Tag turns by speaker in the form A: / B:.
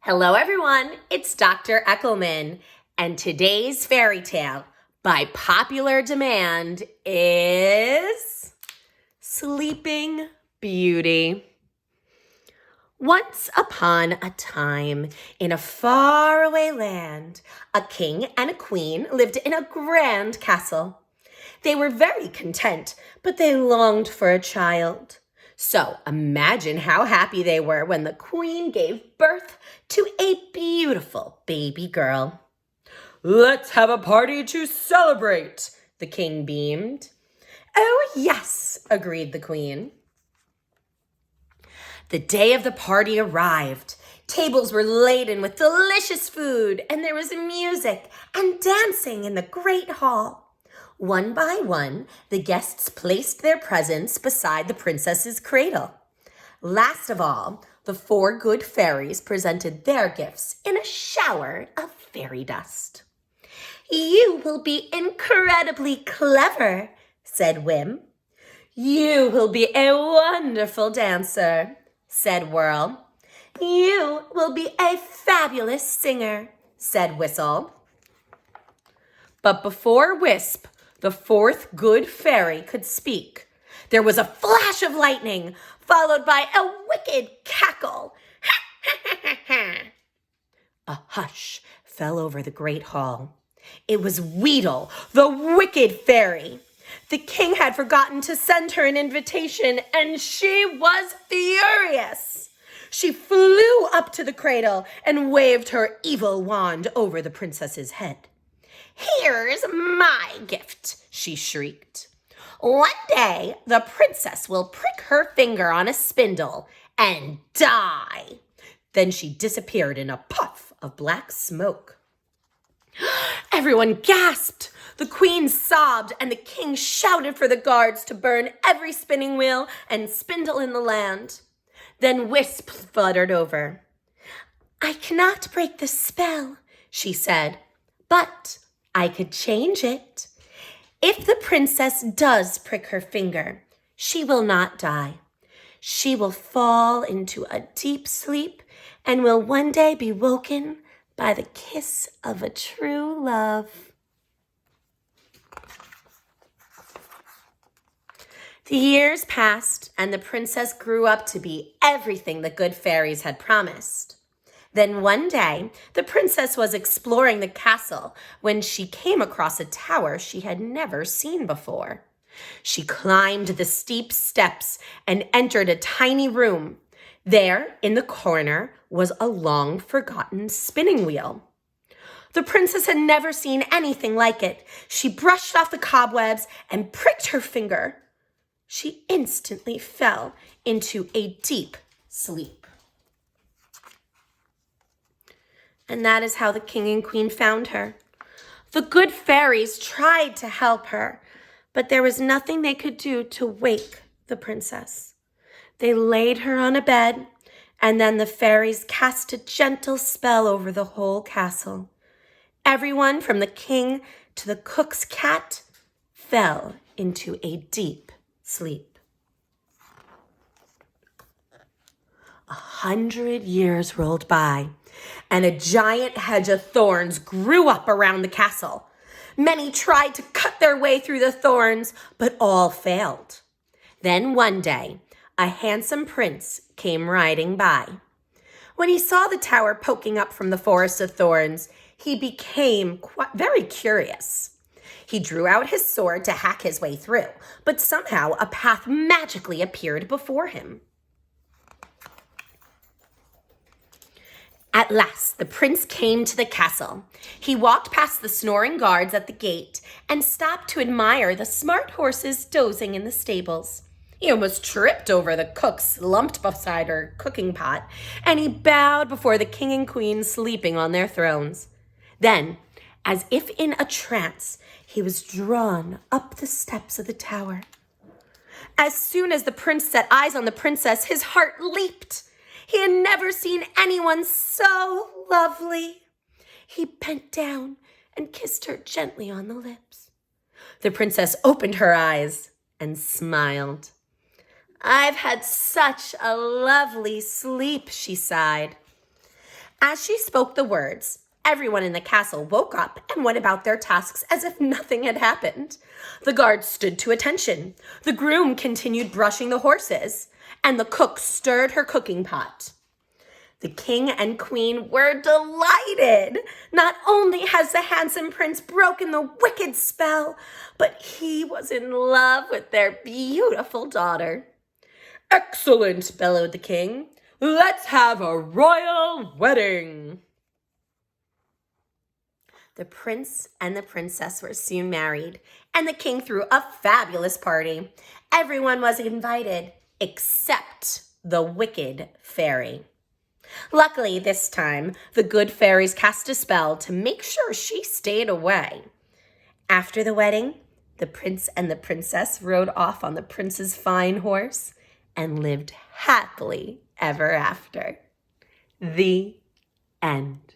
A: Hello, everyone. It's Dr. Eckelman, and today's fairy tale, by popular demand, is Sleeping Beauty. Once upon a time, in a faraway land, a king and a queen lived in a grand castle. They were very content, but they longed for a child. So imagine how happy they were when the queen gave birth to a beautiful baby girl. "Let's have a party to celebrate," the king beamed. "Oh, yes," agreed the queen. The day of the party arrived. Tables were laden with delicious food, and there was music and dancing in the great hall. One by one, the guests placed their presents beside the princess's cradle. Last of all, the 4 good fairies presented their gifts in a shower of fairy dust. "You will be incredibly clever," said Whim. "You will be a wonderful dancer," said Whirl. "You will be a fabulous singer," said Whistle. But before Wisp, the 4th good fairy, could speak, there was a flash of lightning, followed by a wicked cackle. A hush fell over the great hall. It was Weedle, the wicked fairy. The king had forgotten to send her an invitation, and she was furious. She flew up to the cradle and waved her evil wand over the princess's head. "Here's my gift," she shrieked. "One day, the princess will prick her finger on a spindle and die." Then she disappeared in a puff of black smoke. Everyone gasped. The queen sobbed, and the king shouted for the guards to burn every spinning wheel and spindle in the land. Then Wisp fluttered over. "I cannot break the spell," she said, "but I could change it. If the princess does prick her finger, she will not die. She will fall into a deep sleep and will one day be woken by the kiss of a true love." The years passed, and the princess grew up to be everything the good fairies had promised. Then one day, the princess was exploring the castle when she came across a tower she had never seen before. She climbed the steep steps and entered a tiny room. There, in the corner, was a long-forgotten spinning wheel. The princess had never seen anything like it. She brushed off the cobwebs and pricked her finger. She instantly fell into a deep sleep. And that is how the king and queen found her. The good fairies tried to help her, but there was nothing they could do to wake the princess. They laid her on a bed, and then the fairies cast a gentle spell over the whole castle. Everyone from the king to the cook's cat fell into a deep sleep. 100 years rolled by, and a giant hedge of thorns grew up around the castle. Many tried to cut their way through the thorns, but all failed. Then one day, a handsome prince came riding by. When he saw the tower poking up from the forest of thorns, he became very curious. He drew out his sword to hack his way through, but somehow a path magically appeared before him. At last, the prince came to the castle. He walked past the snoring guards at the gate and stopped to admire the smart horses dozing in the stables. He almost tripped over the cook slumped beside her cooking pot, and he bowed before the king and queen sleeping on their thrones. Then, as if in a trance, he was drawn up the steps of the tower. As soon as the prince set eyes on the princess, his heart leaped. He had never seen anyone so lovely. He bent down and kissed her gently on the lips. The princess opened her eyes and smiled. "I've had such a lovely sleep," she sighed. As she spoke the words, everyone in the castle woke up and went about their tasks as if nothing had happened. The guards stood to attention. The groom continued brushing the horses, and the cook stirred her cooking pot. The king and queen were delighted. Not only has the handsome prince broken the wicked spell, but he was in love with their beautiful daughter. "Excellent," bellowed the king. "Let's have a royal wedding." The prince and the princess were soon married, and the king threw a fabulous party. Everyone was invited, except the wicked fairy. Luckily, this time, the good fairies cast a spell to make sure she stayed away. After the wedding, the prince and the princess rode off on the prince's fine horse and lived happily ever after. The end.